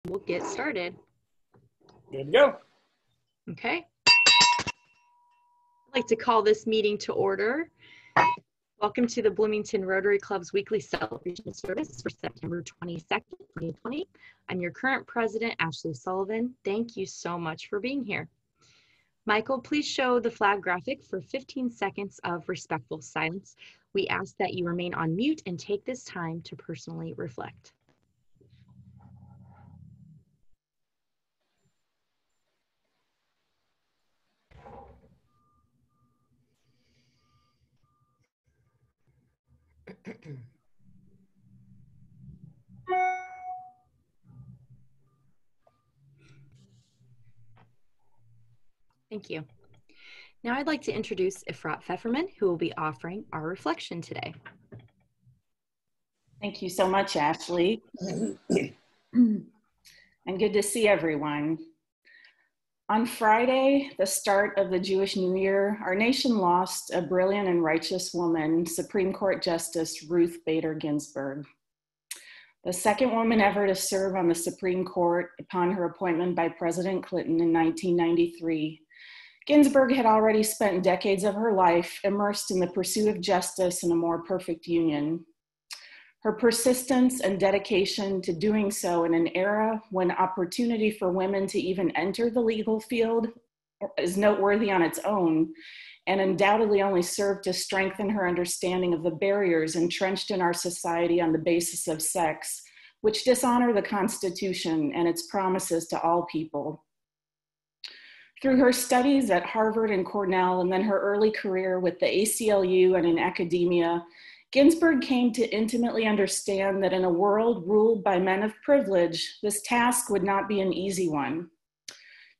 We'll get started. Good to go. Okay. I'd like to call this meeting to order. Welcome to the Bloomington Rotary Club's weekly celebration service for September 22nd, 2020. I'm your current president, Ashley Sullivan. Thank you so much for being here. Michael, please show the flag graphic for 15 seconds of respectful silence. We ask that you remain on mute and take this time to personally reflect. Thank you. Now I'd like to introduce Efrat Pfefferman, who will be offering our reflection today. Thank you so much, Ashley. And good to see everyone. On Friday, the start of the Jewish New Year, our nation lost a brilliant and righteous woman, Supreme Court Justice Ruth Bader Ginsburg. The second woman ever to serve on the Supreme Court upon her appointment by President Clinton in 1993. Ginsburg had already spent decades of her life immersed in the pursuit of justice and a more perfect union. Her persistence and dedication to doing so in an era when opportunity for women to even enter the legal field is noteworthy on its own, and undoubtedly only served to strengthen her understanding of the barriers entrenched in our society on the basis of sex, which dishonor the Constitution and its promises to all people. Through her studies at Harvard and Cornell, and then her early career with the ACLU and in academia, Ginsburg came to intimately understand that in a world ruled by men of privilege, this task would not be an easy one.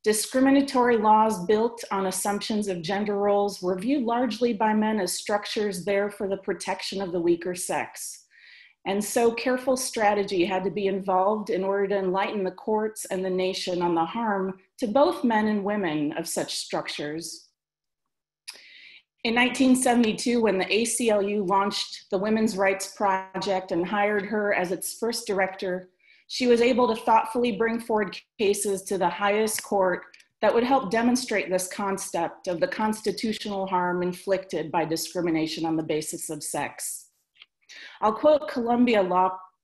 Discriminatory laws built on assumptions of gender roles were viewed largely by men as structures there for the protection of the weaker sex. And so careful strategy had to be involved in order to enlighten the courts and the nation on the harm to both men and women of such structures. In 1972, when the ACLU launched the Women's Rights Project and hired her as its first director, she was able to thoughtfully bring forward cases to the highest court that would help demonstrate this concept of the constitutional harm inflicted by discrimination on the basis of sex. I'll quote Columbia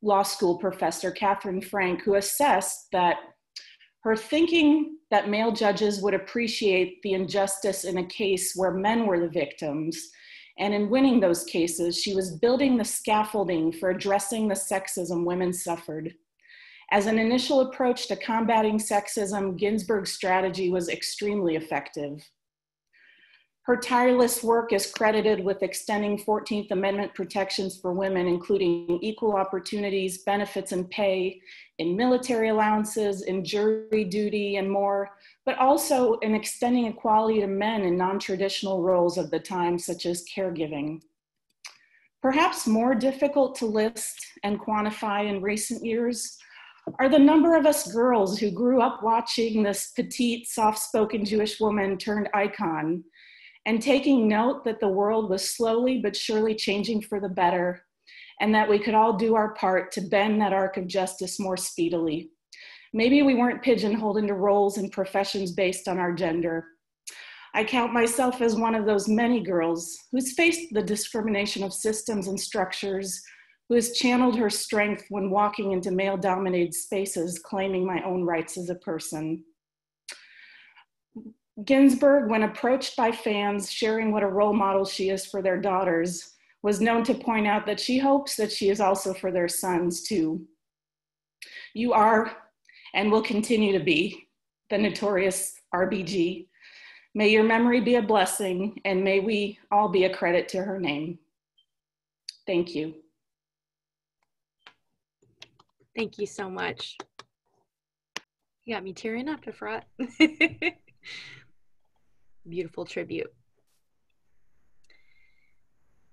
Law School professor Catherine Frank, who assessed that her thinking that male judges would appreciate the injustice in a case where men were the victims, and in winning those cases, she was building the scaffolding for addressing the sexism women suffered. As an initial approach to combating sexism, Ginsburg's strategy was extremely effective. Her tireless work is credited with extending 14th Amendment protections for women, including equal opportunities, benefits, and pay, in military allowances, in jury duty, and more, but also in extending equality to men in non-traditional roles of the time, such as caregiving. Perhaps more difficult to list and quantify in recent years are the number of us girls who grew up watching this petite, soft-spoken Jewish woman turned icon, and taking note that the world was slowly but surely changing for the better, and that we could all do our part to bend that arc of justice more speedily. Maybe we weren't pigeonholed into roles and professions based on our gender. I count myself as one of those many girls who's faced the discrimination of systems and structures, who has channeled her strength when walking into male-dominated spaces, claiming my own rights as a person. Ginsburg, when approached by fans sharing what a role model she is for their daughters, was known to point out that she hopes that she is also for their sons too. You are and will continue to be the notorious RBG. May your memory be a blessing, and may we all be a credit to her name. Thank you. Thank you so much. You got me tearing up, Efrat. Beautiful tribute.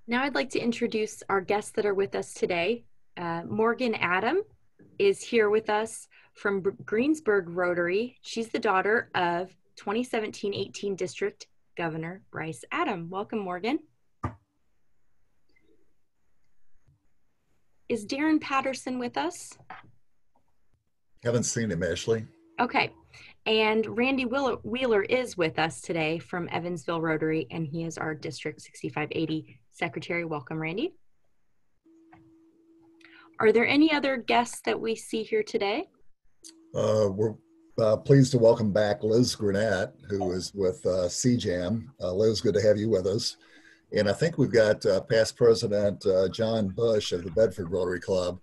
Now I'd like to introduce our guests that are with us today. Morgan Adam is here with us from Greensburg Rotary. She's the daughter of 2017-18 District Governor Bryce Adam. Welcome, Morgan. Is Darren Patterson with us? Haven't seen him, Ashley. Okay. And Randy Wheeler is with us today from Evansville Rotary, and he is our District 6580 Secretary. Welcome, Randy. Are there any other guests that we see here today? We're pleased to welcome back Liz Granat, who is with CJAM. Liz, good to have you with us. And I think we've got past President John Bush of the Bedford Rotary Club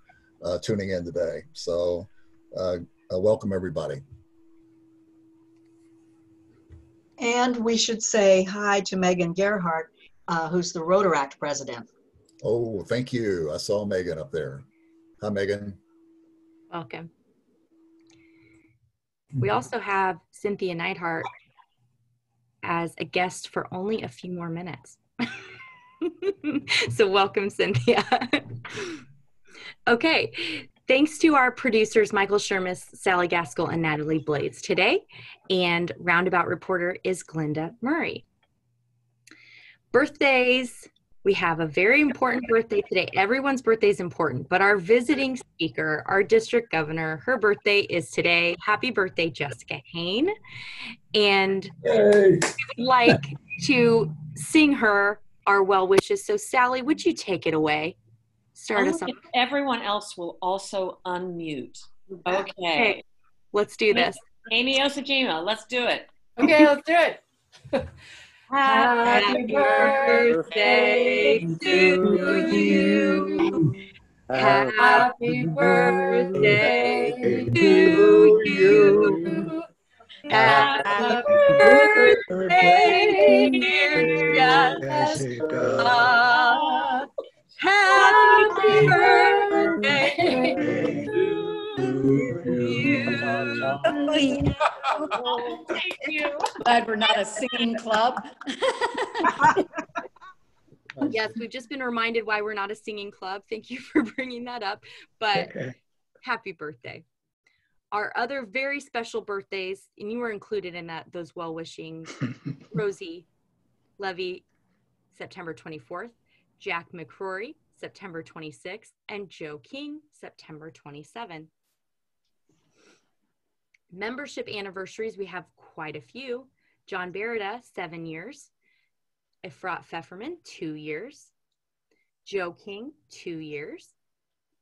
tuning in today. So welcome, everybody. And we should say hi to Megan Gerhardt, who's the Rotaract president. Oh, thank you. I saw Megan up there. Hi, Megan. Welcome. We also have Cynthia Neidhart as a guest for only a few more minutes. So welcome, Cynthia. Okay, thanks to our producers, Michael Shermis, Sally Gaskell, and Natalie Blades today. And roundabout reporter is Glenda Murray. Birthdays. We have a very important birthday today. Everyone's birthday is important, but our visiting speaker, our district governor, her birthday is today. Happy birthday, Jessica Hain. And Hey. we'd like to sing her our well wishes. So Sally, would you take it away? Start us off. Everyone else will also unmute. Okay. Let's do this. Amy Osajima, let's do it. Okay, let's do it. Happy birthday to you. Happy birthday to you. Happy birthday, dear Jessica. Happy birthday to you. Thank you. Glad we're not a singing club. Yes, we've just been reminded why we're not a singing club. Thank you for bringing that up. But happy birthday. Our other very special birthdays, and you were included in those well-wishing, Rosie Levy, September 24th, Jack McCrory, September 26th, and Joe King, September 27th. Membership anniversaries, we have quite a few. John Berida, 7 years. Efrat Pfefferman, 2 years. Joe King, 2 years.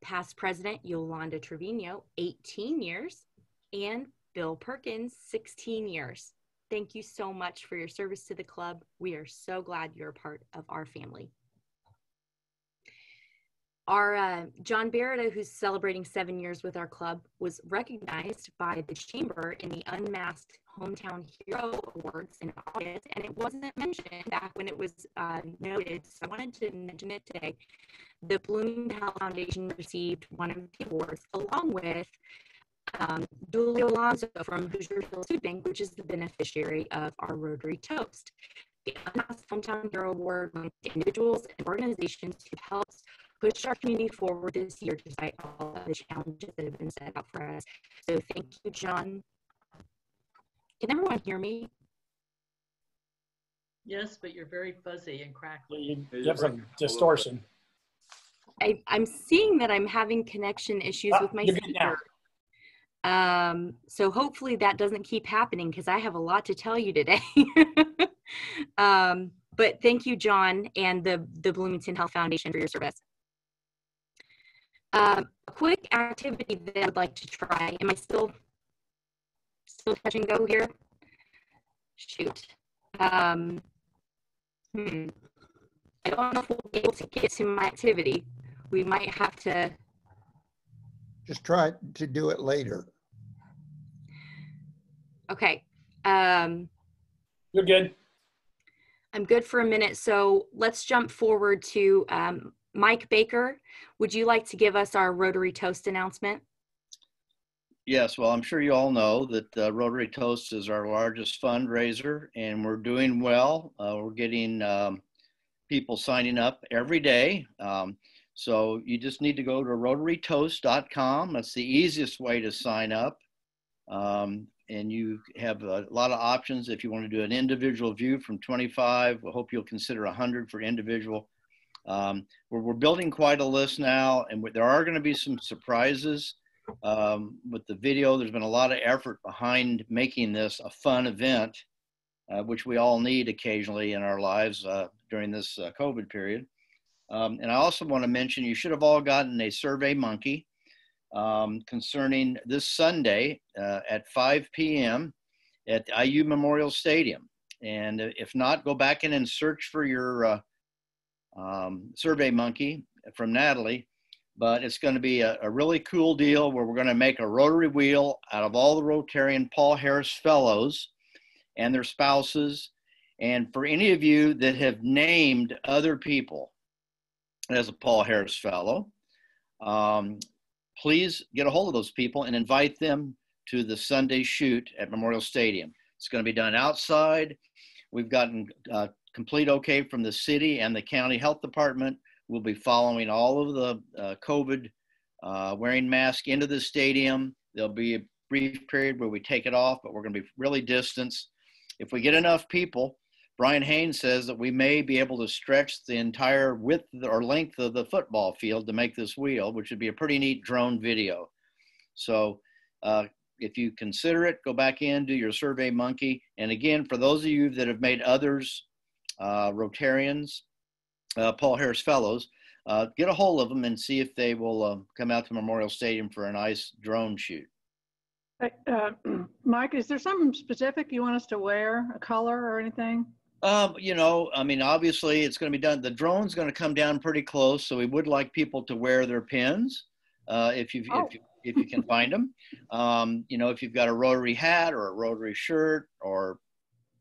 Past President Yolanda Trevino, 18 years. And Bill Perkins, 16 years. Thank you so much for your service to the club. We are so glad you're a part of our family. Our John Berida, who's celebrating 7 years with our club, was recognized by the Chamber in the Unmasked Hometown Hero Awards in August, and it wasn't mentioned back when it was noted, so I wanted to mention it today. The Bloomingdale Foundation received one of the awards, along with Julie Alonso from Hoosier Hills Food Bank, which is the beneficiary of our Rotary Toast. The Unmasked Hometown Hero Award went to individuals and organizations who helped push our community forward this year despite all of the challenges that have been set out for us. So thank you, John. Can everyone hear me? Yes, but you're very fuzzy and crackly. You have some distortion. I'm seeing that I'm having connection issues with my speaker. So hopefully that doesn't keep happening because I have a lot to tell you today. But thank you, John, and the Bloomington Health Foundation for your service. A quick activity that I'd like to try. Am I still touch and go here? Shoot. I don't know if we'll be able to get to my activity. We might have to. Just try to do it later. Okay. You're good. I'm good for a minute. So let's jump forward to Mike Baker. Would you like to give us our Rotary Toast announcement? Yes, well, I'm sure you all know that Rotary Toast is our largest fundraiser, and we're doing well. We're getting people signing up every day. So you just need to go to rotarytoast.com. That's the easiest way to sign up. And you have a lot of options. If you want to do an individual view from 25, I hope you'll consider 100 for individual. We're building quite a list now, and there are going to be some surprises. with the video. There's been a lot of effort behind making this a fun event, which we all need occasionally in our lives during this COVID period. And I also want to mention, you should have all gotten a Survey Monkey concerning this Sunday at 5 p.m. at the IU Memorial Stadium. And if not, go back in and search for your Survey Monkey from Natalie. But it's going to be a really cool deal where we're going to make a Rotary wheel out of all the Rotarian Paul Harris Fellows and their spouses. And for any of you that have named other people as a Paul Harris Fellow, please get a hold of those people and invite them to the Sunday shoot at Memorial Stadium. It's going to be done outside. We've gotten complete okay from the city and the county health department. We'll be following all of the COVID wearing masks into the stadium. There'll be a brief period where we take it off, but we're going to be really distanced. If we get enough people, Brian Haynes says that we may be able to stretch the entire width or length of the football field to make this wheel, which would be a pretty neat drone video. So if you consider it, go back in, do your Survey Monkey. And again, for those of you that have made others Rotarians, Paul Harris Fellows, get a hold of them and see if they will come out to Memorial Stadium for a nice drone shoot. Mike, is there something specific you want us to wear, a color or anything? You know, I mean, obviously it's going to be done. The drone's going to come down pretty close, so we would like people to wear their pins if you can find them. You know, if you've got a Rotary hat or a Rotary shirt or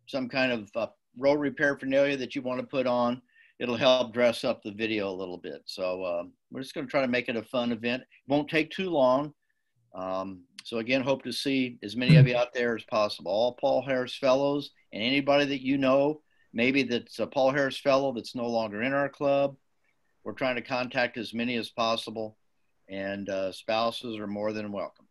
some kind of Rotary paraphernalia that you want to put on, it'll help dress up the video a little bit. So we're just going to try to make it a fun event. It won't take too long. So again, hope to see as many of you out there as possible. All Paul Harris Fellows and anybody that you know, maybe that's a Paul Harris Fellow that's no longer in our club. We're trying to contact as many as possible, and spouses are more than welcome.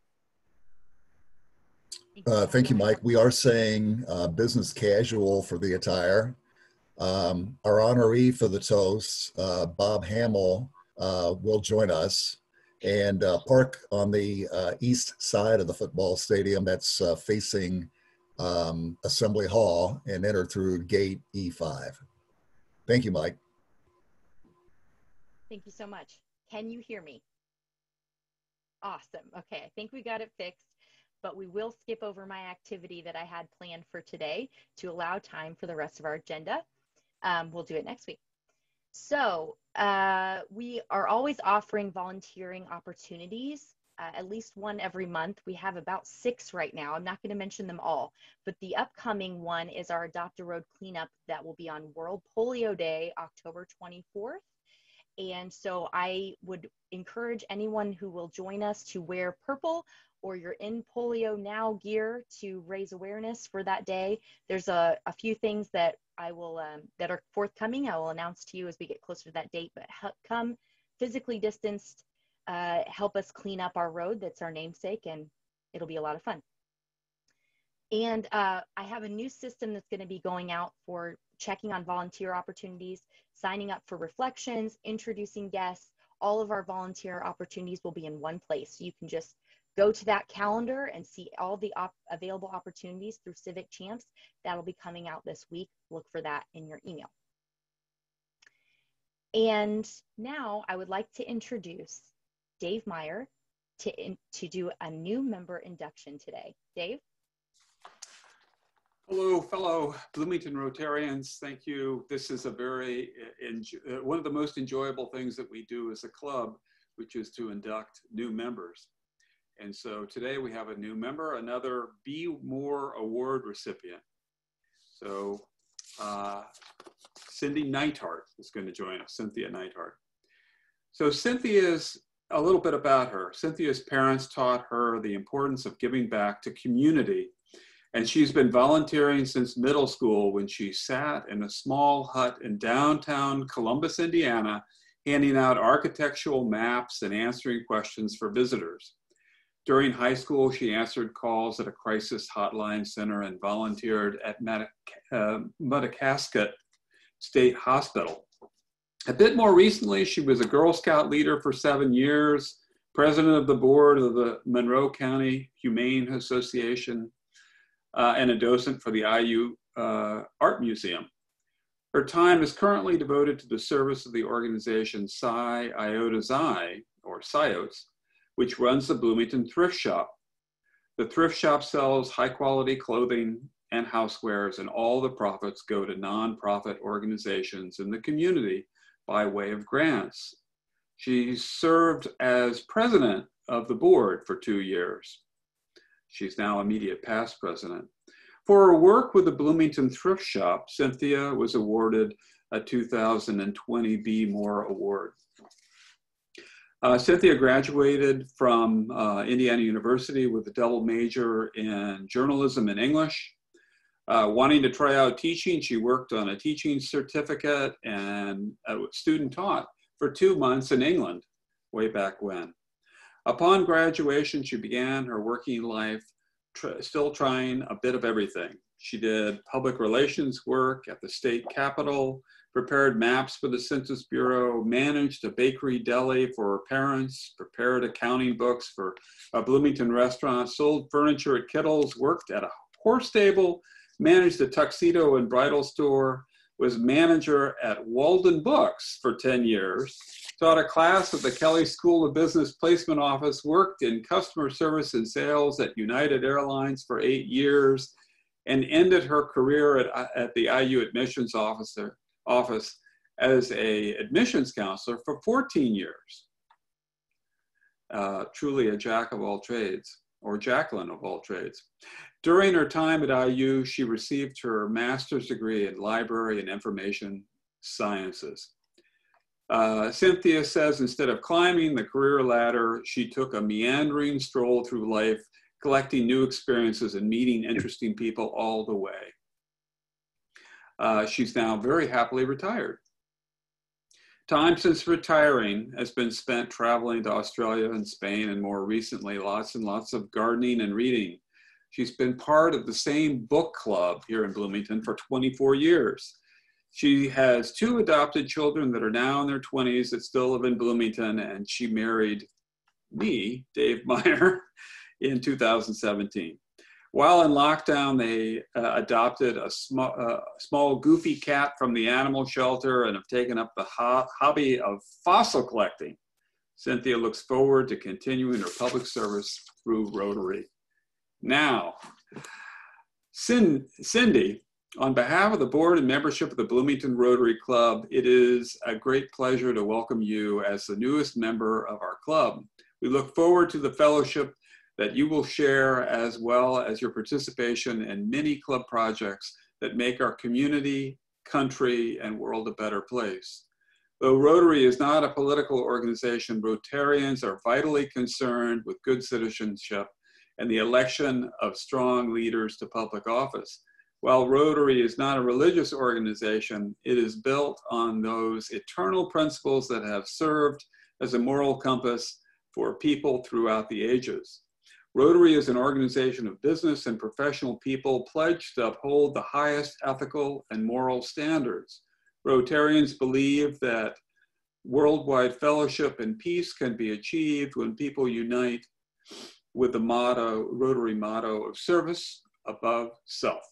Thank you, Mike. We are saying business casual for the attire. Our honoree for the toast, Bob Hamill, will join us and park on the east side of the football stadium that's facing Assembly Hall and enter through gate E5. Thank you, Mike. Thank you so much. Can you hear me? Awesome. Okay, I think we got it fixed, but we will skip over my activity that I had planned for today to allow time for the rest of our agenda. We'll do it next week. So we are always offering volunteering opportunities, at least one every month. We have about 6 right now. I'm not going to mention them all, but the upcoming one is our Adopt a Road cleanup that will be on World Polio Day, October 24th. And so I would encourage anyone who will join us to wear purple or your In Polio Now gear to raise awareness for that day. There's a few things that I will that are forthcoming. I will announce to you as we get closer to that date, but come physically distanced, help us clean up our road. That's our namesake, and it'll be a lot of fun. And I have a new system that's going to be going out for checking on volunteer opportunities, signing up for reflections, introducing guests. All of our volunteer opportunities will be in one place. You can just go to that calendar and see all the available opportunities through Civic Champs. That'll be coming out this week. Look for that in your email. And now I would like to introduce Dave Meyer to do a new member induction today. Dave? Hello, fellow Bloomington Rotarians. Thank you. This is a very, one of the most enjoyable things that we do as a club, which is to induct new members. And so today we have a new member, another Be More Award recipient. So Cindy Neithart is going to join us, Cynthia Neithart. So Cynthia's, a little bit about her. Cynthia's parents taught her the importance of giving back to community. And she's been volunteering since middle school when she sat in a small hut in downtown Columbus, Indiana, handing out architectural maps and answering questions for visitors. During high school, she answered calls at a crisis hotline center and volunteered at Madagascar State Hospital. A bit more recently, she was a Girl Scout leader for 7 years, president of the board of the Monroe County Humane Association, and a docent for the IU Art Museum. Her time is currently devoted to the service of the organization Psi Iota Xi, or Sciotes, which runs the Bloomington Thrift Shop. The thrift shop sells high-quality clothing and housewares, and all the profits go to nonprofit organizations in the community by way of grants. She served as president of the board for 2 years. She's now immediate past president. For her work with the Bloomington Thrift Shop, Cynthia was awarded a 2020 Be More Award. Cynthia graduated from Indiana University with a double major in journalism and English. Wanting to try out teaching, she worked on a teaching certificate and student taught for 2 months in England, way back when. Upon graduation, she began her working life still trying a bit of everything. She did public relations work at the state capitol, prepared maps for the Census Bureau, managed a bakery deli for her parents, prepared accounting books for a Bloomington restaurant, sold furniture at Kittle's, worked at a horse stable, managed a tuxedo and bridal store, was manager at Walden Books for 10 years, taught a class at the Kelly School of Business Placement Office, worked in customer service and sales at United Airlines for 8 years, and ended her career at the IU admissions office as an admissions counselor for 14 years. Truly a jack of all trades, or Jacqueline of all trades. During her time at IU, she received her master's degree in library and information sciences. Cynthia says instead of climbing the career ladder, she took a meandering stroll through life, collecting new experiences and meeting interesting people all the way. She's now very happily retired. Time since retiring has been spent traveling to Australia and Spain, and more recently, lots and lots of gardening and reading. She's been part of the same book club here in Bloomington for 24 years. She has 2 adopted children that are now in their 20s that still live in Bloomington, and she married me, Dave Meyer, in 2017. While in lockdown, they adopted a small goofy cat from the animal shelter and have taken up the hobby of fossil collecting. Cynthia looks forward to continuing her public service through Rotary. Now, Cindy, on behalf of the board and membership of the Bloomington Rotary Club, it is a great pleasure to welcome you as the newest member of our club. We look forward to the fellowship that you will share, as well as your participation in many club projects that make our community, country, and world a better place. Though Rotary is not a political organization, Rotarians are vitally concerned with good citizenship and the election of strong leaders to public office. While Rotary is not a religious organization, it is built on those eternal principles that have served as a moral compass for people throughout the ages. Rotary is an organization of business and professional people pledged to uphold the highest ethical and moral standards. Rotarians believe that worldwide fellowship and peace can be achieved when people unite with the Rotary motto of service above self.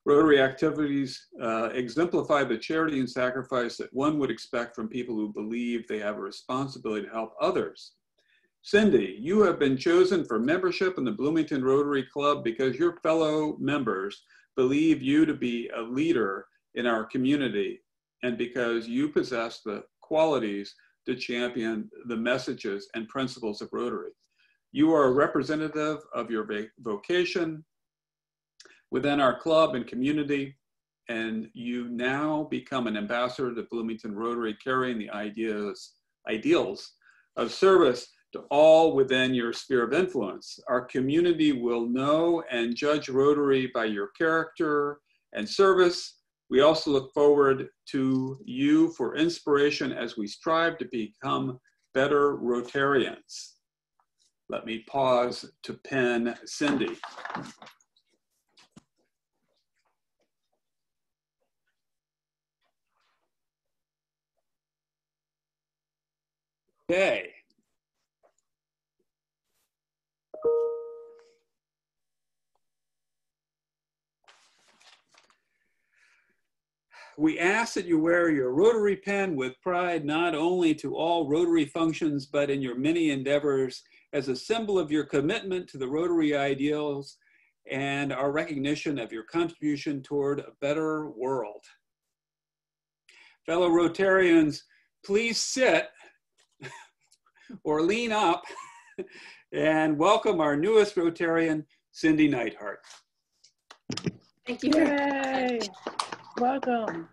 Rotary activities exemplify the charity and sacrifice that one would expect from people who believe they have a responsibility to help others. Cindy, you have been chosen for membership in the Bloomington Rotary Club because your fellow members believe you to be a leader in our community and because you possess the qualities to champion the messages and principles of Rotary. You are a representative of your vocation within our club and community, and you now become an ambassador to Bloomington Rotary, carrying the ideals of service to all within your sphere of influence. Our community will know and judge Rotary by your character and service. We also look forward to you for inspiration as we strive to become better Rotarians. Let me pause to pen Cindy. Okay. We ask that you wear your Rotary pin with pride, not only to all Rotary functions, but in your many endeavors as a symbol of your commitment to the Rotary ideals and our recognition of your contribution toward a better world. Fellow Rotarians, please sit or lean up and welcome our newest Rotarian, Cindy Neidhart. Thank you. Yay! Welcome.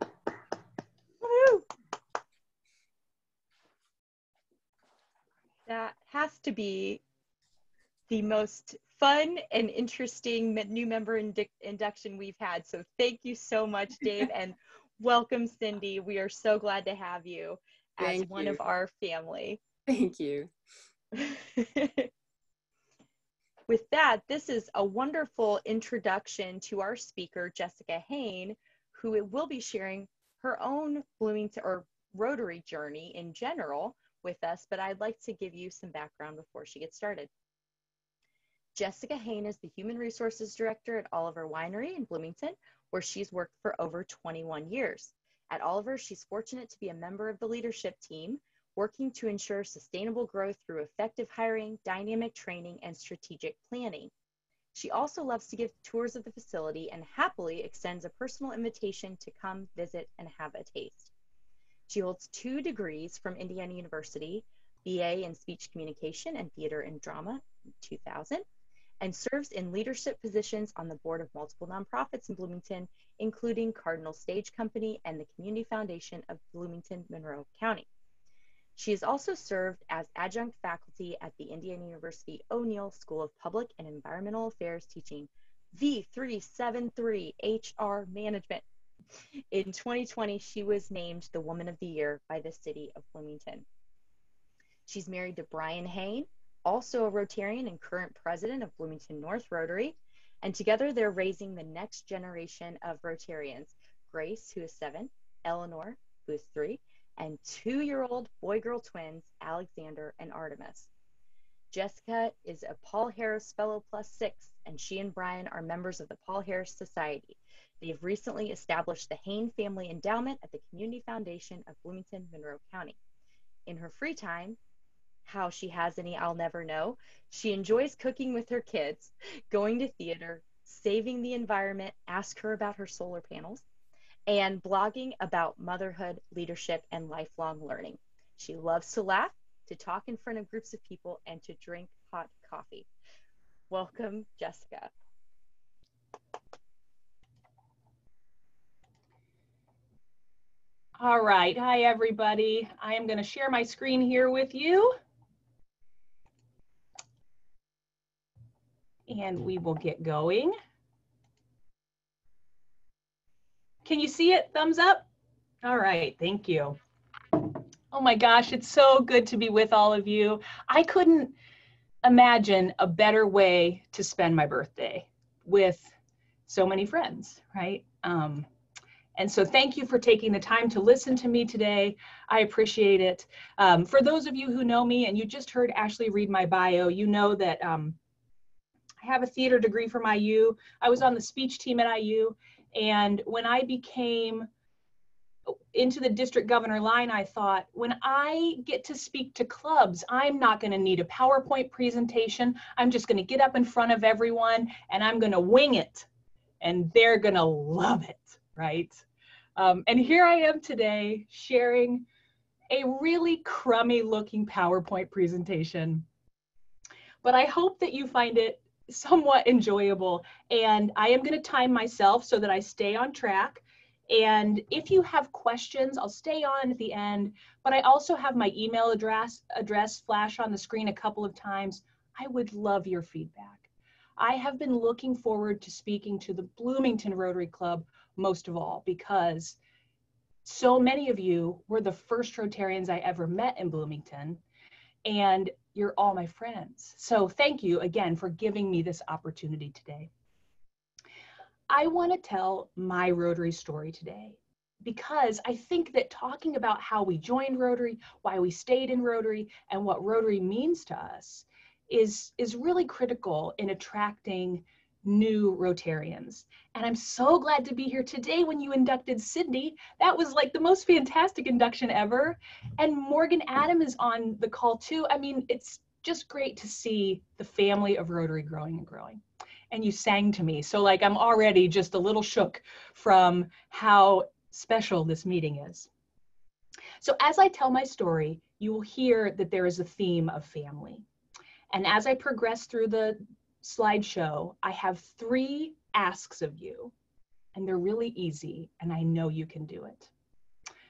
Woo! That has to be the most fun and interesting new member induction we've had. So thank you so much, Dave, and welcome, Cindy. We are so glad to have you as one of our family. Thank you. With that, this is a wonderful introduction to our speaker, Jessica Hain, who will be sharing her own Bloomington or Rotary journey in general with us, but I'd like to give you some background before she gets started. Jessica Hain is the Human Resources Director at Oliver Winery in Bloomington, where she's worked for over 21 years. At Oliver, she's fortunate to be a member of the leadership team, working to ensure sustainable growth through effective hiring, dynamic training, and strategic planning. She also loves to give tours of the facility and happily extends a personal invitation to come visit and have a taste. She holds 2 degrees from Indiana University, BA in Speech Communication and Theater and Drama in 2000, and serves in leadership positions on the board of multiple nonprofits in Bloomington, including Cardinal Stage Company and the Community Foundation of Bloomington, Monroe County. She has also served as adjunct faculty at the Indiana University O'Neill School of Public and Environmental Affairs, teaching V373 HR Management. In 2020, she was named the Woman of the Year by the City of Bloomington. She's married to Brian Hain, also a Rotarian and current president of Bloomington North Rotary, and together they're raising the next generation of Rotarians, Grace, who is 7, Eleanor, who is 3, and 2-year-old boy-girl twins, Alexander and Artemis. Jessica is a Paul Harris Fellow +6, and she and Brian are members of the Paul Harris Society. They have recently established the Hain Family Endowment at the Community Foundation of Bloomington, Monroe County. In her free time, how she has any, I'll never know, she enjoys cooking with her kids, going to theater, saving the environment, ask her about her solar panels, and blogging about motherhood, leadership, and lifelong learning. She loves to laugh, to talk in front of groups of people, and to drink hot coffee. Welcome, Jessica. All right, hi everybody. I am going to share my screen here with you. And we will get going. Can you see it? Thumbs up? All right, thank you. Oh my gosh, it's so good to be with all of you. I couldn't imagine a better way to spend my birthday with so many friends, right? And so thank you for taking the time to listen to me today. I appreciate it. For those of you who know me and you just heard Ashley read my bio, you know that I have a theater degree from IU. I was on the speech team at IU. And when I became into the district governor line, I thought, when I get to speak to clubs, I'm not going to need a PowerPoint presentation. I'm just going to get up in front of everyone and I'm going to wing it. And they're going to love it, right? And here I am today sharing a really crummy looking PowerPoint presentation. But I hope that you find it somewhat enjoyable. And I am going to time myself so that I stay on track. And if you have questions, I'll stay on at the end, but I also have my email address flash on the screen a couple of times. I would love your feedback. I have been looking forward to speaking to the Bloomington Rotary Club most of all, because so many of you were the first Rotarians I ever met in Bloomington, and you're all my friends. So thank you again for giving me this opportunity today. I want to tell my Rotary story today because I think that talking about how we joined Rotary, why we stayed in Rotary, and what Rotary means to us is really critical in attracting new Rotarians. And I'm so glad to be here today when you inducted Sydney. That was like the most fantastic induction ever. And Morgan Adam is on the call too. I mean, it's just great to see the family of Rotary growing and growing. And you sang to me. So like I'm already just a little shook from how special this meeting is. So as I tell my story, you will hear that there is a theme of family. And as I progress through the slideshow, I have 3 asks of you, and they're really easy, and I know you can do it.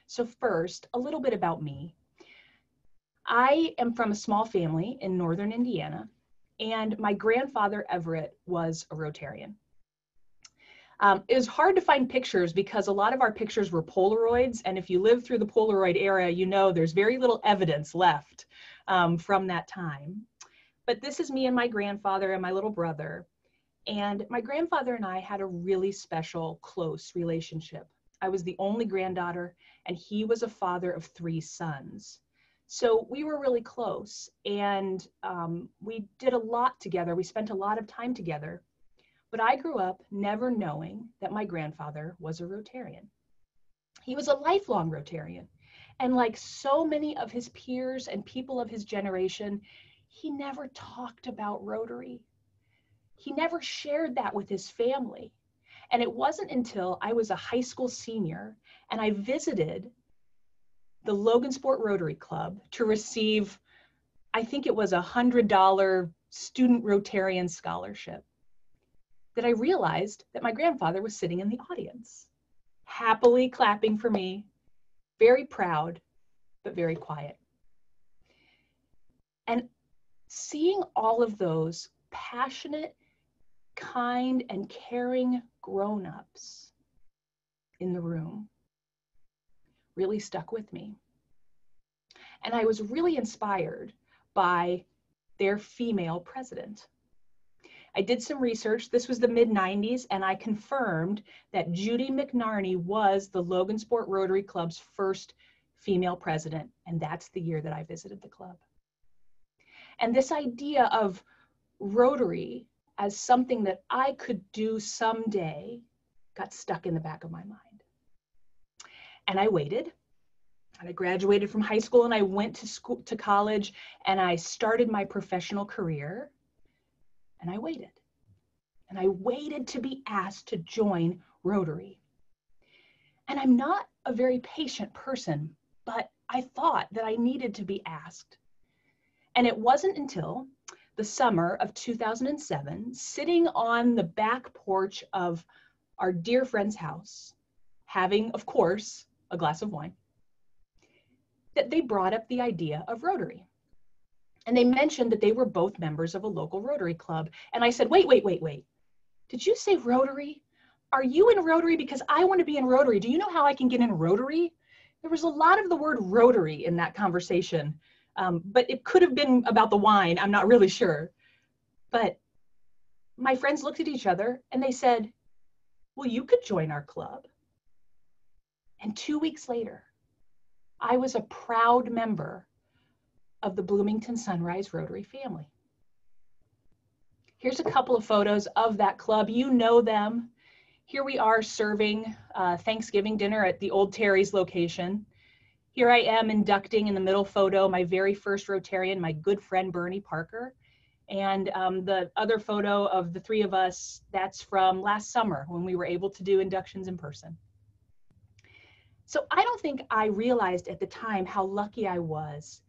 So first, a little bit about me. I am from a small family in northern Indiana, and my grandfather, Everett, was a Rotarian. It was hard to find pictures because a lot of our pictures were Polaroids, and if you live through the Polaroid era, you know there's very little evidence left from that time. But this is me and my grandfather and my little brother. And my grandfather and I had a really special, close relationship. I was the only granddaughter, and he was a father of 3 sons. So we were really close, and we did a lot together. We spent a lot of time together. But I grew up never knowing that my grandfather was a Rotarian. He was a lifelong Rotarian. And like so many of his peers and people of his generation, he never talked about Rotary. He never shared that with his family. And it wasn't until I was a high school senior and I visited the Logansport Rotary Club to receive, I think it was a $100 student Rotarian scholarship, that I realized that my grandfather was sitting in the audience, happily clapping for me, very proud, but very quiet. And seeing all of those passionate, kind, and caring grown-ups in the room really stuck with me. And I was really inspired by their female president. I did some research. This was the mid-90s, and I confirmed that Judy McNarney was the Logansport Rotary Club's first female president, and that's the year that I visited the club. And this idea of Rotary as something that I could do someday got stuck in the back of my mind. And I waited, and I graduated from high school, and I went to college, and I started my professional career, and I waited. And I waited to be asked to join Rotary. And I'm not a very patient person, but I thought that I needed to be asked. And it wasn't until the summer of 2007, sitting on the back porch of our dear friend's house, having, of course, a glass of wine, that they brought up the idea of Rotary. And they mentioned that they were both members of a local Rotary club. And I said, wait. Did you say Rotary? Are you in Rotary? Because I want to be in Rotary. Do you know how I can get in Rotary? There was a lot of the word Rotary in that conversation. But it could have been about the wine. I'm not really sure. But my friends looked at each other and they said, well, you could join our club. And 2 weeks later, I was a proud member of the Bloomington Sunrise Rotary family. Here's a couple of photos of that club. You know them. Here we are serving Thanksgiving dinner at the Old Terry's location. Here I am inducting in the middle photo, my very first Rotarian, my good friend, Bernie Parker. And the other photo of the 3 of us, that's from last summer when we were able to do inductions in person. So I don't think I realized at the time how lucky I was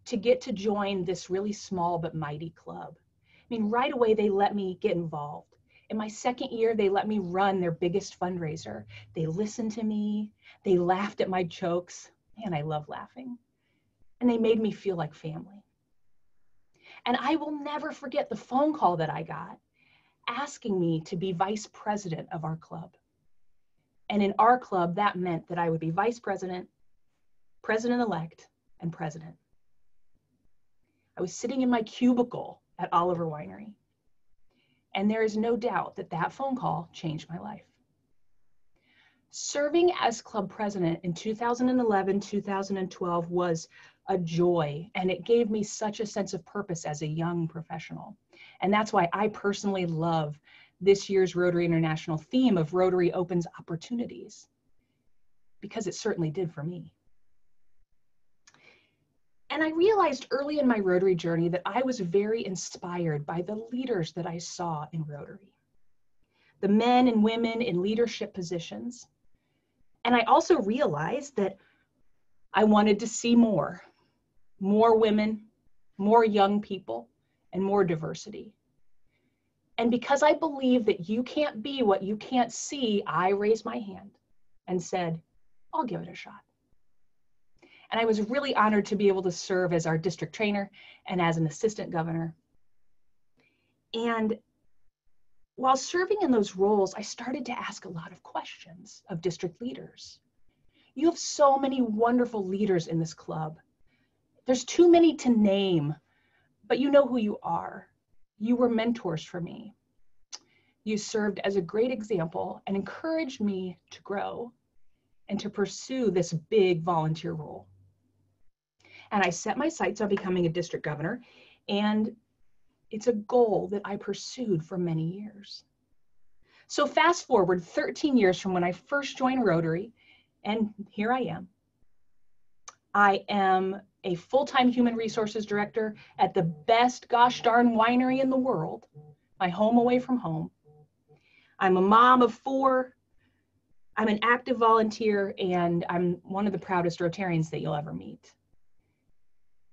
to get to join this really small but mighty club. I mean, right away, they let me get involved. In my second year, they let me run their biggest fundraiser. They listened to me. They laughed at my jokes. Man, I love laughing. And they made me feel like family. And I will never forget the phone call that I got asking me to be vice president of our club. And in our club, that meant that I would be vice president, president-elect, and president. I was sitting in my cubicle at Oliver Winery. And there is no doubt that that phone call changed my life. Serving as club president in 2011, 2012 was a joy, and it gave me such a sense of purpose as a young professional. And that's why I personally love this year's Rotary International theme of Rotary Opens Opportunities, because it certainly did for me. And I realized early in my Rotary journey that I was very inspired by the leaders that I saw in Rotary, the men and women in leadership positions. And I also realized that I wanted to see more women, more young people, and more diversity. And because I believe that you can't be what you can't see, I raised my hand and said, I'll give it a shot. And I was really honored to be able to serve as our district trainer and as an assistant governor. And while serving in those roles, I started to ask a lot of questions of district leaders. You have so many wonderful leaders in this club. There's too many to name, but you know who you are. You were mentors for me. You served as a great example and encouraged me to grow and to pursue this big volunteer role. And I set my sights on becoming a district governor, and it's a goal that I pursued for many years. So fast forward 13 years from when I first joined Rotary, and here I am. I am a full-time human resources director at the best gosh darn winery in the world, my home away from home. I'm a mom of 4. I'm an active volunteer, and I'm one of the proudest Rotarians that you'll ever meet.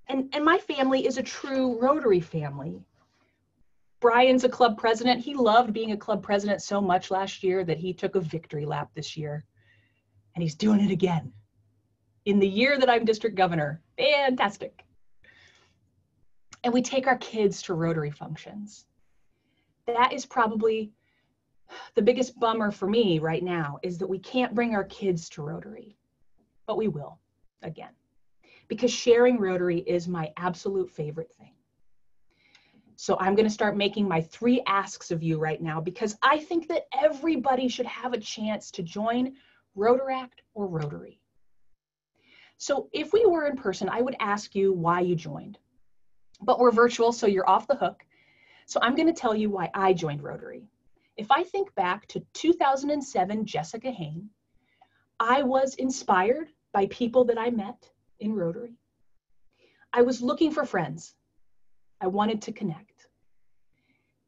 And my family is a true Rotary family. Brian's a club president. He loved being a club president so much last year that he took a victory lap this year. And he's doing it again in the year that I'm district governor. Fantastic. And we take our kids to Rotary functions. That is probably the biggest bummer for me right now, is that we can't bring our kids to Rotary, but we will again, because sharing Rotary is my absolute favorite thing. So I'm going to start making my 3 asks of you right now, because I think that everybody should have a chance to join Rotaract or Rotary. So if we were in person, I would ask you why you joined, but we're virtual, so you're off the hook. So I'm going to tell you why I joined Rotary. If I think back to 2007, Jessica Hain, I was inspired by people that I met in Rotary. I was looking for friends. I wanted to connect.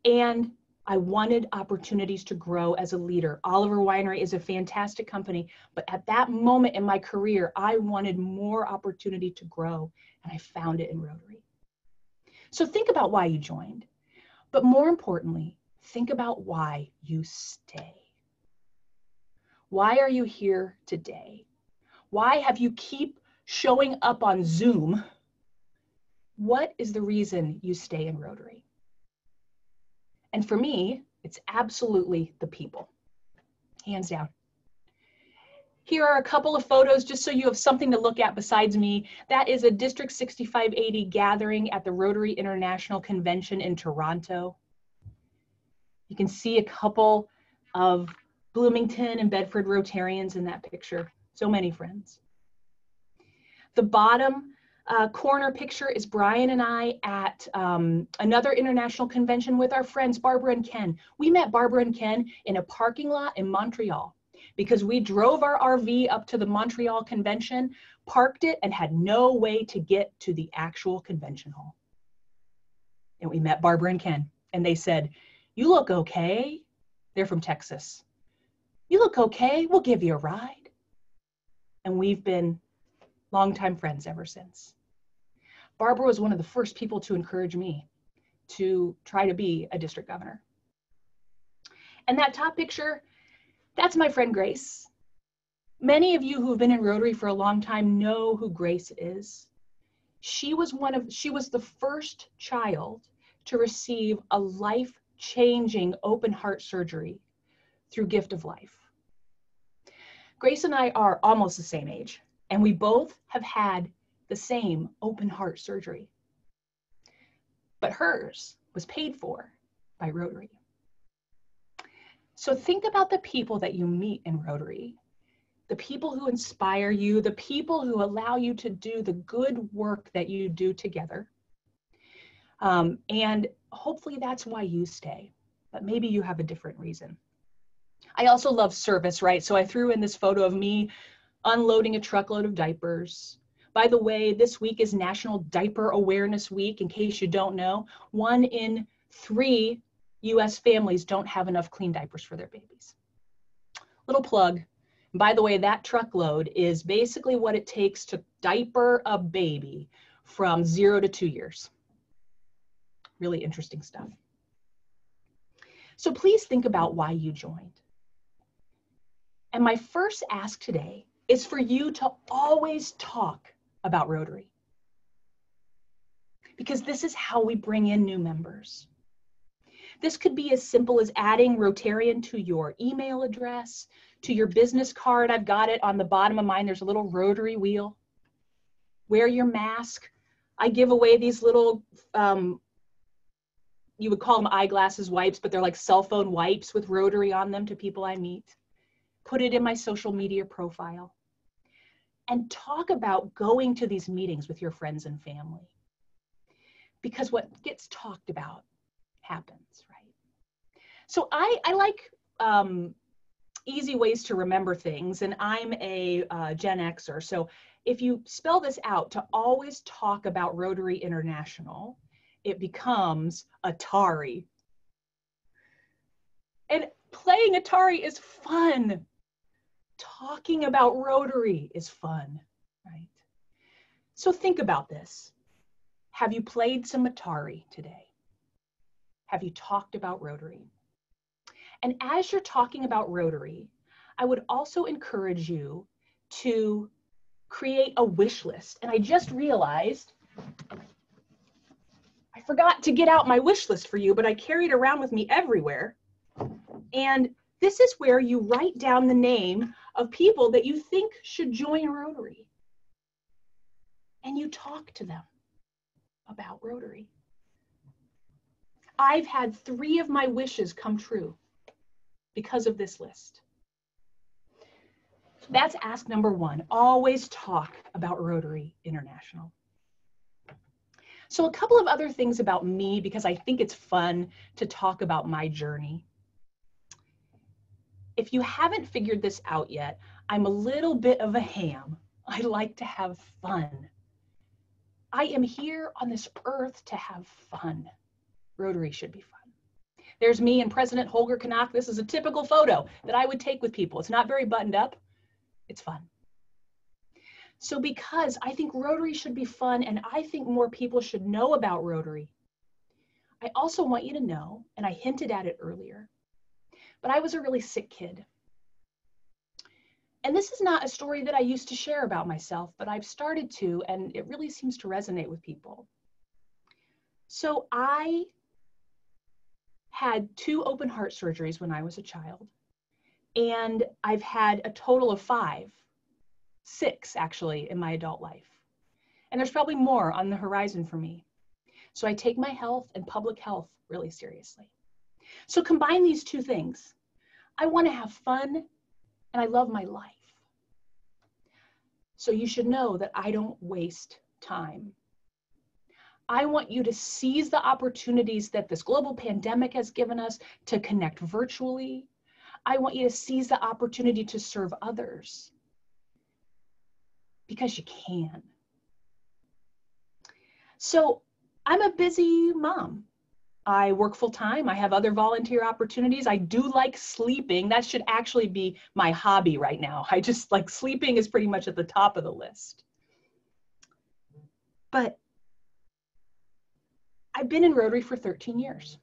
And I wanted opportunities to grow as a leader. Oliver Winery is a fantastic company, but at that moment in my career, I wanted more opportunity to grow, and I found it in Rotary. So think about why you joined, but more importantly, think about why you stay. Why are you here today? Why have you keep showing up on Zoom? What is the reason you stay in Rotary? And for me, it's absolutely the people, hands down. Here are a couple of photos just so you have something to look at besides me. That is a District 6580 gathering at the Rotary International Convention in Toronto. You can see a couple of Bloomington and Bedford Rotarians in that picture. So many friends. The bottom corner picture is Brian and I at another international convention with our friends, Barbara and Ken. We met Barbara and Ken in a parking lot in Montreal because we drove our RV up to the Montreal convention, parked it, and had no way to get to the actual convention hall. And we met Barbara and Ken, and they said, "You look okay." They're from Texas. "You look okay, we'll give you a ride." And we've been longtime friends ever since. Barbara was one of the first people to encourage me to try to be a district governor. And that top picture, that's my friend Grace. Many of you who have been in Rotary for a long time know who Grace is. She was the first child to receive a life-changing open heart surgery through Gift of Life. Grace and I are almost the same age, and we both have had the same open heart surgery. But hers was paid for by Rotary. So think about the people that you meet in Rotary, the people who inspire you, the people who allow you to do the good work that you do together. And hopefully that's why you stay. but maybe you have a different reason. I also love service, right? So I threw in this photo of me unloading a truckload of diapers. By the way, this week is National Diaper Awareness Week. In case you don't know, 1 in 3 US families don't have enough clean diapers for their babies. Little plug. By the way, that truckload is basically what it takes to diaper a baby from 0 to 2 years. Really interesting stuff. So please think about why you joined. And my first ask today is for you to always talk about Rotary, because this is how we bring in new members. This could be as simple as adding Rotarian to your email address, to your business card. I've got it on the bottom of mine. There's a little Rotary wheel. Wear your mask. I give away these little, you would call them eyeglasses wipes, but they're like cell phone wipes with Rotary on them to people I meet. Put it in my social media profile. And talk about going to these meetings with your friends and family. Because what gets talked about happens, right? So I like easy ways to remember things, and I'm a Gen Xer. So if you spell this out, to always talk about Rotary International, it becomes Atari. And playing Atari is fun. Talking about Rotary is fun, right? So think about this. Have you played some Atari today? Have you talked about Rotary? And as you're talking about Rotary, I would also encourage you to create a wish list. And I just realized I forgot to get out my wish list for you, but I carry it around with me everywhere. And this is where you write down the name of people that you think should join Rotary. And you talk to them about Rotary. I've had 3 of my wishes come true because of this list. That's ask number 1. Always talk about Rotary International. So a couple of other things about me, because I think it's fun to talk about my journey. If you haven't figured this out yet, I'm a little bit of a ham. I like to have fun. I am here on this earth to have fun. Rotary should be fun. There's me and President Holger Canuck. This is a typical photo that I would take with people. It's not very buttoned up. It's fun. So because I think Rotary should be fun, and I think more people should know about Rotary, I also want you to know, and I hinted at it earlier, but I was a really sick kid. And this is not a story that I used to share about myself, but I've started to, and it really seems to resonate with people. So I had 2 open heart surgeries when I was a child, and I've had a total of 6 actually in my adult life. And there's probably more on the horizon for me. So I take my health and public health really seriously. So combine these 2 things. I want to have fun, and I love my life. So you should know that I don't waste time. I want you to seize the opportunities that this global pandemic has given us to connect virtually. I want you to seize the opportunity to serve others, because you can. So I'm a busy mom. I work full time. I have other volunteer opportunities. I do like sleeping. That should actually be my hobby right now. I just like sleeping is pretty much at the top of the list. But I've been in Rotary for 13 years.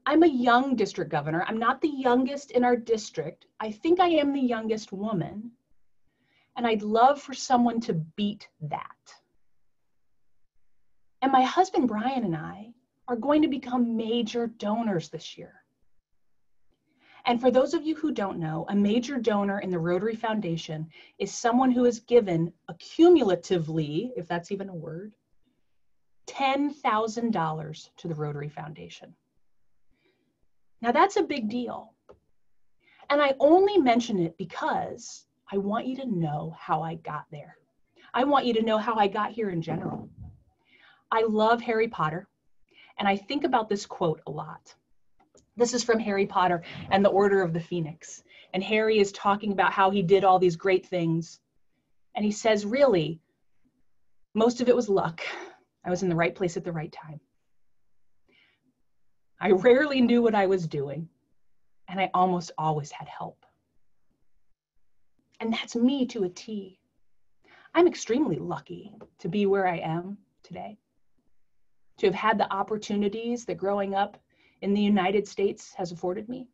I'm a young district governor. I'm not the youngest in our district. I think I am the youngest woman. And I'd love for someone to beat that. And my husband, Brian, and I are going to become major donors this year. And for those of you who don't know, a major donor in the Rotary Foundation is someone who has given accumulatively, if that's even a word, $10,000 to the Rotary Foundation. Now that's a big deal. And I only mention it because I want you to know how I got there. I want you to know how I got here in general. I love Harry Potter, and I think about this quote a lot. This is from Harry Potter and the Order of the Phoenix. And Harry is talking about how he did all these great things. And he says, really, most of it was luck. I was in the right place at the right time. I rarely knew what I was doing, and I almost always had help. And that's me to a T. I'm extremely lucky to be where I am today, to have had the opportunities that growing up in the United States has afforded me.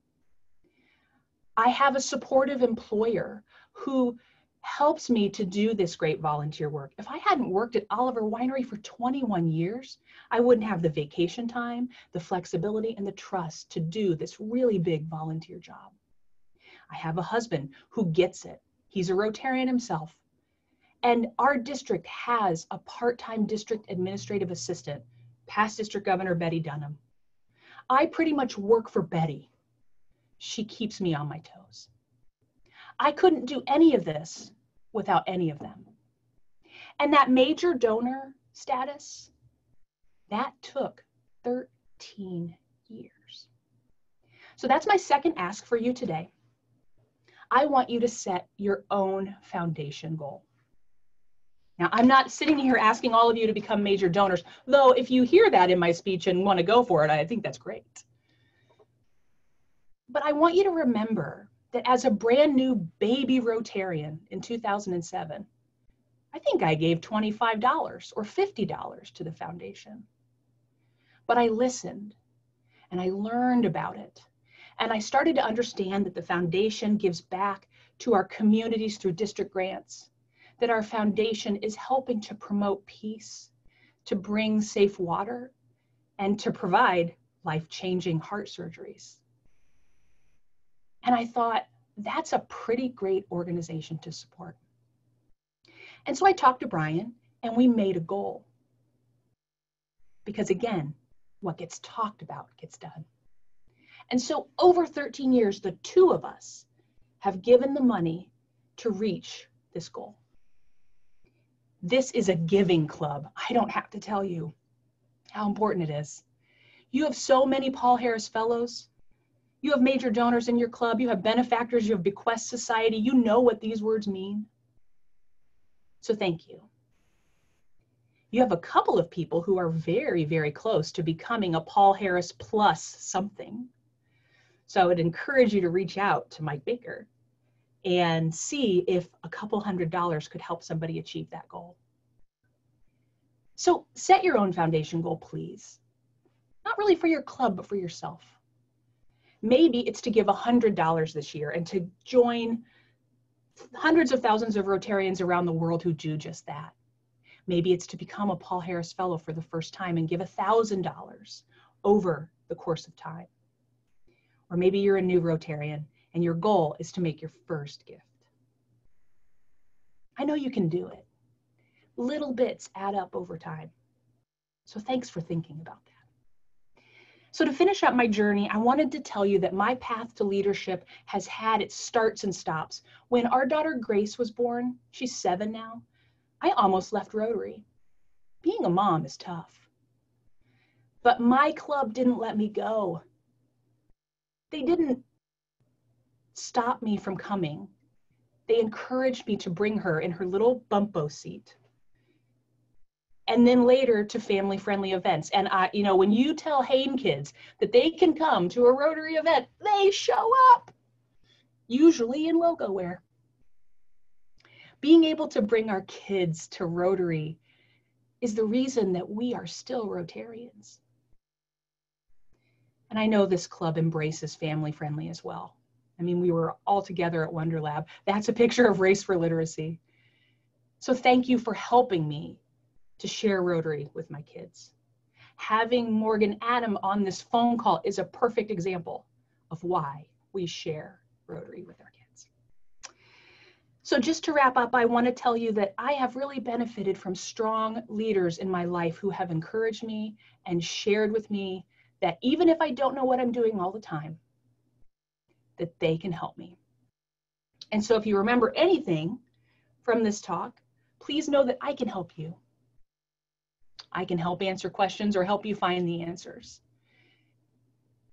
I have a supportive employer who helps me to do this great volunteer work. If I hadn't worked at Oliver Winery for 21 years, I wouldn't have the vacation time, the flexibility, and the trust to do this really big volunteer job. I have a husband who gets it. He's a Rotarian himself. And our district has a part-time district administrative assistant, past District Governor Betty Dunham. I pretty much work for Betty. She keeps me on my toes. I couldn't do any of this without any of them. And that major donor status, that took 13 years. So that's my second ask for you today. I want you to set your own foundation goal. Now, I'm not sitting here asking all of you to become major donors, though if you hear that in my speech and want to go for it, I think that's great. But I want you to remember that as a brand new baby Rotarian in 2007, I think I gave $25 or $50 to the foundation. But I listened and I learned about it. And I started to understand that the foundation gives back to our communities through district grants, that our foundation is helping to promote peace, to bring safe water, and to provide life-changing heart surgeries. And I thought, that's a pretty great organization to support. And so I talked to Brian and we made a goal. Because again, what gets talked about gets done. And so over 13 years, the two of us have given the money to reach this goal. This is a giving club. I don't have to tell you how important it is. You have so many Paul Harris Fellows. You have major donors in your club. You have benefactors. You have bequest society. You know what these words mean. So thank you. You have a couple of people who are very, very close to becoming a Paul Harris plus something. So I would encourage you to reach out to Mike Baker and see if a couple $100s could help somebody achieve that goal. So set your own foundation goal, please. Not really for your club, but for yourself. Maybe it's to give $100 this year and to join hundreds of thousands of Rotarians around the world who do just that. Maybe it's to become a Paul Harris Fellow for the first time and give $1,000 over the course of time. Or maybe you're a new Rotarian and your goal is to make your first gift. I know you can do it. Little bits add up over time. So thanks for thinking about that. So to finish up my journey, I wanted to tell you that my path to leadership has had its starts and stops. When our daughter Grace was born, she's 7 now, I almost left Rotary. Being a mom is tough. But my club didn't let me go. They didn't stop me from coming. They encouraged me to bring her in her little bumpo seat. And then later to family-friendly events. And when you tell Hain kids that they can come to a Rotary event, they show up, usually in logo wear. Being able to bring our kids to Rotary is the reason that we are still Rotarians. And I know this club embraces family-friendly as well. I mean, we were all together at Wonder Lab. That's a picture of Race for Literacy. So thank you for helping me to share Rotary with my kids. Having Morgan Adam on this phone call is a perfect example of why we share Rotary with our kids. So just to wrap up, I want to tell you that I have really benefited from strong leaders in my life who have encouraged me and shared with me that even if I don't know what I'm doing all the time, that they can help me. And so if you remember anything from this talk, please know that I can help you. I can help answer questions or help you find the answers.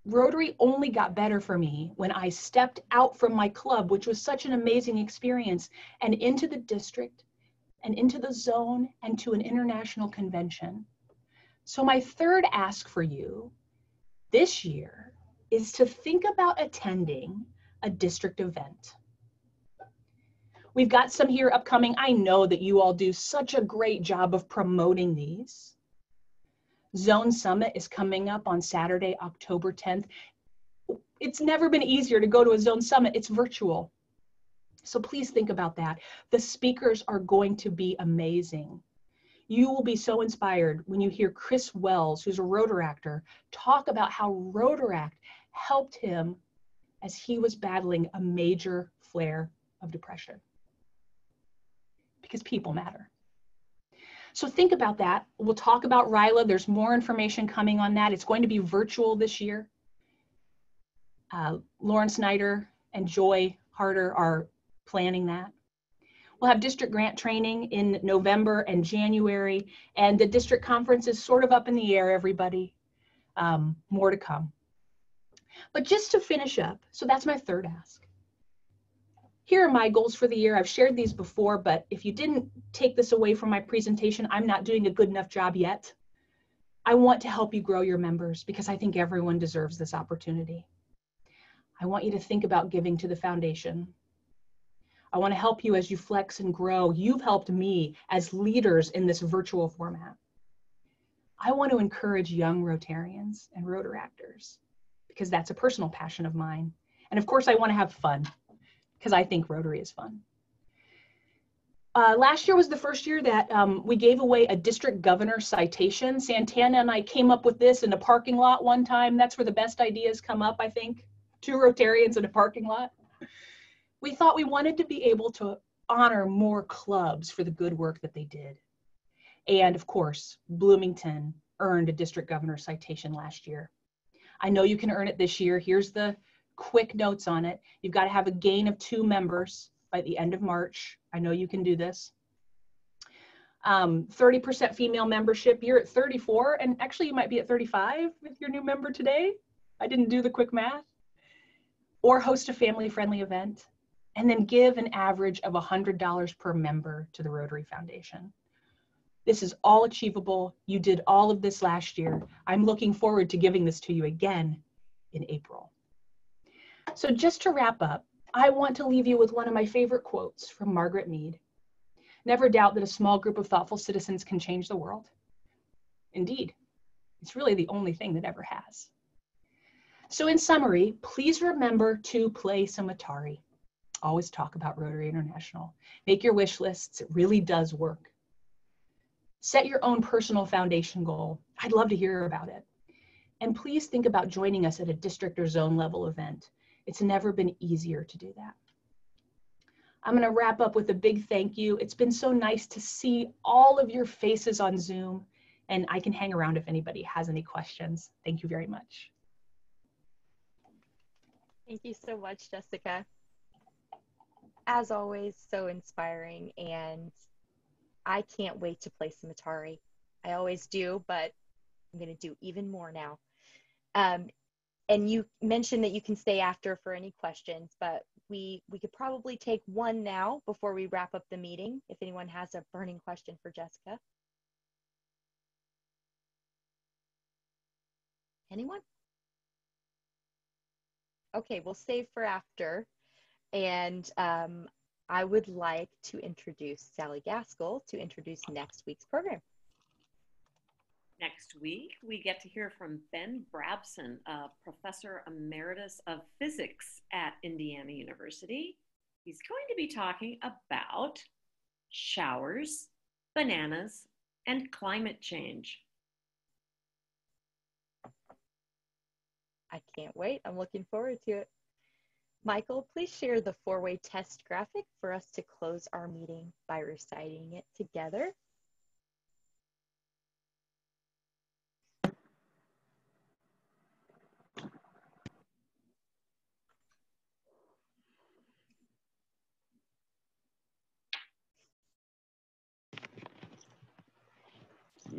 Rotary only got better for me when I stepped out from my club, which was such an amazing experience, and into the district and into the zone and to an international convention. So my third ask for you this year is to think about attending a district event. We've got some here upcoming. I know that you all do such a great job of promoting these. Zone Summit is coming up on Saturday, October 10th. It's never been easier to go to a Zone Summit. It's virtual. So please think about that. The speakers are going to be amazing. You will be so inspired when you hear Chris Wells, who's a Rotaractor, talk about how Rotaract helped him as he was battling a major flare of depression. Because people matter. So think about that. We'll talk about RILA. There's more information coming on that. It's going to be virtual this year. Lauren Snyder and Joy Harder are planning that. We'll have district grant training in November and January, and the district conference is sort of up in the air, everybody. More to come. But just to finish up, so that's my third ask. Here are my goals for the year. I've shared these before, but if you didn't take this away from my presentation, I'm not doing a good enough job yet. I want to help you grow your members because I think everyone deserves this opportunity. I want you to think about giving to the foundation. I want to help you as you flex and grow. You've helped me as leaders in this virtual format. I want to encourage young Rotarians and Rotaractors because that's a personal passion of mine. And of course, I want to have fun because I think Rotary is fun. Last year was the first year that we gave away a district governor citation. Santana and I came up with this in a parking lot one time. That's where the best ideas come up, I think. 2 Rotarians in a parking lot. We thought we wanted to be able to honor more clubs for the good work that they did. And of course, Bloomington earned a district governor citation last year. I know you can earn it this year. Here's the quick notes on it. You've got to have a gain of 2 members by the end of March. I know you can do this. 30% female membership. You're at 34, and actually you might be at 35 with your new member today. I didn't do the quick math. Or host a family-friendly event. And then give an average of $100 per member to the Rotary Foundation. This is all achievable. You did all of this last year. I'm looking forward to giving this to you again in April. So just to wrap up, I want to leave you with one of my favorite quotes from Margaret Mead. Never doubt that a small group of thoughtful citizens can change the world. Indeed, it's really the only thing that ever has. So in summary, please remember to play some Atari. Always talk about Rotary International. Make your wish lists. It really does work. Set your own personal foundation goal. I'd love to hear about it. And please think about joining us at a district or zone level event. It's never been easier to do that. I'm going to wrap up with a big thank you. It's been so nice to see all of your faces on Zoom, and I can hang around if anybody has any questions. Thank you very much. Thank you so much, Jessica. As always, so inspiring, and I can't wait to play some Atari. I always do, but I'm going to do even more now. And you mentioned that you can stay after for any questions, but we could probably take one now before we wrap up the meeting, if anyone has a burning question for Jessica. Anyone? Okay, we'll save for after. And I would like to introduce Sally Gaskell to introduce next week's program. Next week, we get to hear from Ben Brabson, a professor emeritus of physics at Indiana University. He's going to be talking about showers, bananas, and climate change. I can't wait. I'm looking forward to it. Michael, please share the 4-way test graphic for us to close our meeting by reciting it together.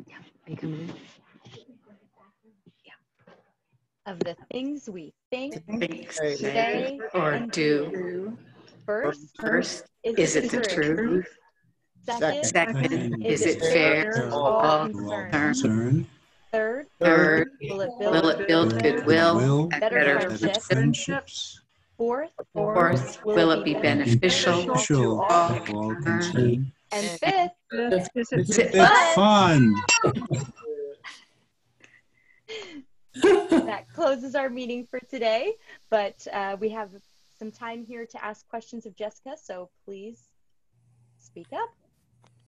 Yeah, are you coming in? Yeah. of the things we think, Say or do. First, is it the truth? Second, Is it fair to all concerned? Third, Third, will it will it build goodwill, better friendships? Fourth, Fourth, will it be beneficial to all concerned? And fifth, Is it fun? Fun. That closes our meeting for today, but we have some time here to ask questions of Jessica, so please speak up.